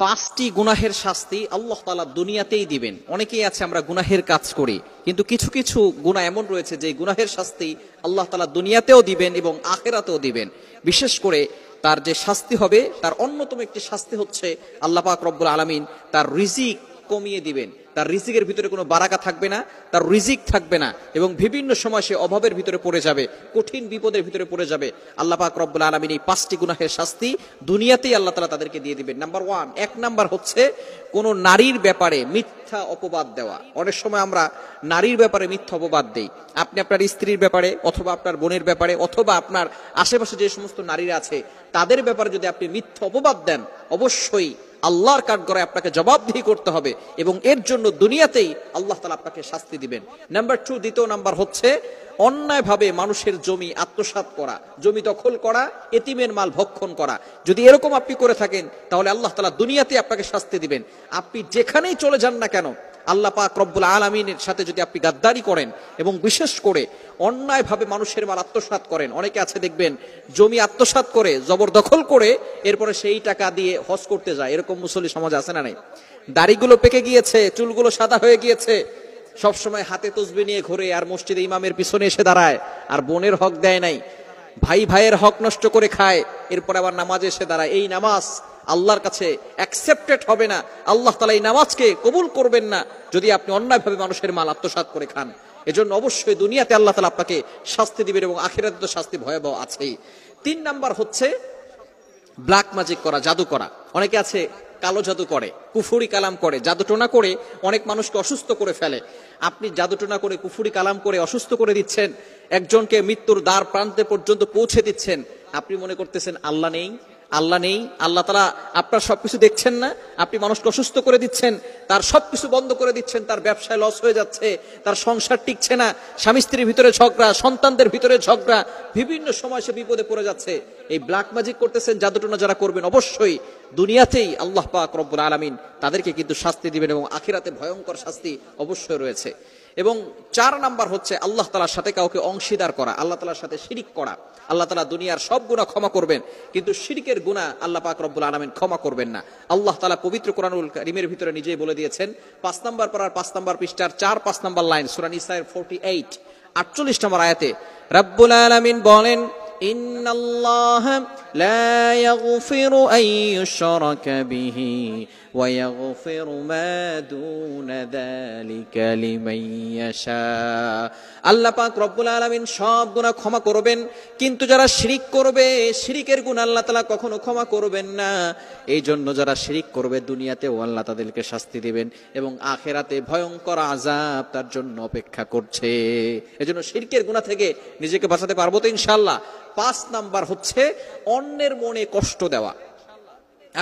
5টি গুনাহের শাস্তি আল্লাহ তাআলা দুনিয়াতেই দিবেন। অনেকেই আছে আমরা গুনাহের কাজ করি, কিন্তু কিছু কিছু গুনাহ এমন রয়েছে যে গুনাহের শাস্তি আল্লাহ তাআলা দুনিয়াতেও দিবেন এবং আখিরাতেও দিবেন। বিশেষ করে তার যে শাস্তি হবে তার অন্যতম একটি শাস্তি হচ্ছে আল্লাহ পাক রব্বুল আলামিন তার রিজিক কমিয়ে দিবেন। তার রিজিকের ভিতরে কোনো বারাকা থাকবে না, তার রিজিক থাকবে না এবং বিভিন্ন সময় সে অভাবের ভিতরে পড়ে যাবে, কঠিন বিপদের ভিতরে পড়ে যাবে। আল্লাহ পাক রব্বুল আলামিন এই 5টি গুনাহের শাস্তি দুনিয়াতেই আল্লাহ তাআলা তাদেরকে দিয়ে দিবেন। নাম্বার 1, 1 নাম্বার হচ্ছে কোন নারীর ব্যাপারে মিথ্যা অপবাদ দেওয়া। অনেক সময় আমরা নারীর ব্যাপারে মিথ্যা অপবাদ দেই। আপনি আপনার স্ত্রীর ব্যাপারে অথবা আপনার বোনের ব্যাপারে অথবা আপনার আশেপাশে যে সমস্ত নারীরা আছে তাদের ব্যাপারে যদি আপনি মিথ্যা অপবাদ দেন, অবশ্যই আল্লাহর কাঠগড়ায় আপনাকে জবাবদিহি করতে হবে এবং এর জন্য দুনিয়াতেই আল্লাহ তাআলা আপনাকে শাস্তি দিবেন। নাম্বার 2, দ্বিতীয় নাম্বার হচ্ছে অন্যায়ভাবে মানুষের জমি আত্মসাৎ করা, জমি দখল করা, এতিমের মাল ভক্ষণ করা। যদি এরকম আপনি করে থাকেন তাহলে আল্লাহ তাআলা দুনিয়াতেই আপনাকে শাস্তি দিবেন। আপনি যেখানেই চলে যান না কেন, আল্লাহ পাক রব্বুল আলামিনের সাথে যদি আপনি গাদ্দারি করেন এবং বিশেষ করে অন্যায়ভাবে মানুষের মাল আত্মসাৎ করেন, অনেকে আছে দেখবেন জমি আত্মসাৎ করে জবরদখল করে এরপরে সেই টাকা দিয়ে হজ করতে যায়। এরকম মুসল্লি সমাজ আছে না নাই? দাড়িগুলো পেকে গিয়েছে, চুলগুলো সাদা হয়ে গিয়েছে, সবসময় হাতে তসবিহ নিয়ে ঘুরে আর মসজিদে ইমামের পিছনে এসে দাঁড়ায় আর বোনের হক দেয় নাই, ভাই ভাইয়ের হক নষ্ট করে খায়, এরপর আবার নামাজে এসে দাঁড়ায়। এই নামাজ আল্লাহর কাছে অ্যাকসেপ্টেড হবে না। আল্লাহ তাআলা এই নামাজকে কবুল করবেন না যদি আপনি অন্যায়ভাবে মানুষের মাল আত্মসাৎ করে খান। এজন্য অবশ্যই দুনিয়াতে আল্লাহ তাআলা আপনাকে শাস্তি দিবেন এবং আখিরাতে তো শাস্তি ভয়াবহ আছেই। 3 নাম্বার হচ্ছে ব্ল্যাক ম্যাজিক করা, জাদু করা। অনেকে আছে কালো জাদু করে, কুফরি কালাম করে, জাদুটোনা করে অনেক মানুষকে অসুস্থ করে ফেলে। আপনি জাদুটোনা করে, কুফরি কালাম করে অসুস্থ করে দিচ্ছেন, একজনকে মৃত্যুর দ্বার প্রান্তে পর্যন্ত পৌঁছে দিচ্ছেন। আপনি মনে করতেছেন আল্লাহ নেই, আল্লাহ নেই, আল্লাহ তাআলা আপনার সবকিছু দেখছেন না। আপনি মানুষকে অসুস্থ করে দিচ্ছেন, তার সবকিছু বন্ধ করে দিচ্ছেন, তার ব্যবসায় লস হয়ে যাচ্ছে, তার সংসার টিকছে না, স্বামী স্ত্রীর ভিতরে ঝগড়া, সন্তানদের ভিতরে ঝগড়া, বিভিন্ন সময় সে বিপদে পড়ে যাচ্ছে। এই ব্ল্যাক ম্যাজিক করতেছেন, জাদুটোনা যারা করবেন, অবশ্যই দুনিয়াতেই আল্লাহ পাক রব্বুল আলামিন তাদেরকে কিন্তু শাস্তি দিবেন এবং আখিরাতে ভয়ঙ্কর শাস্তি অবশ্যই রয়েছে। এবং 4 নাম্বার হচ্ছে আল্লাহ তাআলার সাথে কাউকে অংশীদার করা, আল্লাহ তাআলার সাথে শিরিক করা। আল্লাহ তাআলা দুনিয়ার সব গুনাহ ক্ষমা করবেন, কিন্তু শিরকের গুনাহ আল্লাহ পাক রব্বুল আলামিন ক্ষমা করবেন না। আল্লাহ তাআলা পবিত্র কোরআনুল কারীমের ভিতরে নিজেই বলে দিয়েছেন, 5 নাম্বার পারার 5 নাম্বার পৃষ্ঠার 4-5 নাম্বার লাইন, সূরা নিসার 48 48 নম্বর আয়াতে রব্বুল আলামিন বলেন, ইন্নাল্লাহা লা ইয়াগফিরু আন ইউশরাকা বিহি ওয়া ইয়াগফিরু মা দুনা যালিকা লিমান ইয়াশা। আল্লাহ পাক রব্বুল আলামিন সব গুনাহ ক্ষমা করবেন, কিন্তু যারা শিরিক করবে, শিরিকের গুনাহ আল্লাহ তাআলা কখনো ক্ষমা করবেন না। এই জন্য যারা শিরিক করবে দুনিয়াতেও আল্লাহ তাদেরকে শাস্তি দিবেন এবং আখিরাতে ভয়ঙ্কর আযাব তার জন্য অপেক্ষা করছে। এজন্য শিরকের গুনাহ থেকে নিজেকে বাঁচাতে পারবো তো ইনশাআল্লাহ। 5 নাম্বার হচ্ছে অন্যের মনে কষ্ট দেওয়া।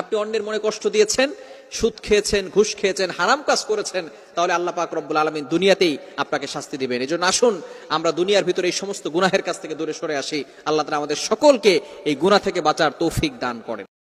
আপনি অন্যের মনে কষ্ট দিয়েছেন, সুদ খেয়েছেন, ঘুষ খেয়েছেন, হারাম কাজ করেছেন, তাহলে আল্লাহ পাক রব্বুল আলামিন দুনিয়াতেই আপনাকে শাস্তি দিবেন। এজন্য আসুন আমরা দুনিয়ার ভিতরে এই সমস্ত গুনাহের কাছ থেকে দূরে সরে আসি। আল্লাহ তাআলা আমাদের সকলকে এই গুনাহ থেকে বাঁচার তৌফিক দান করেন।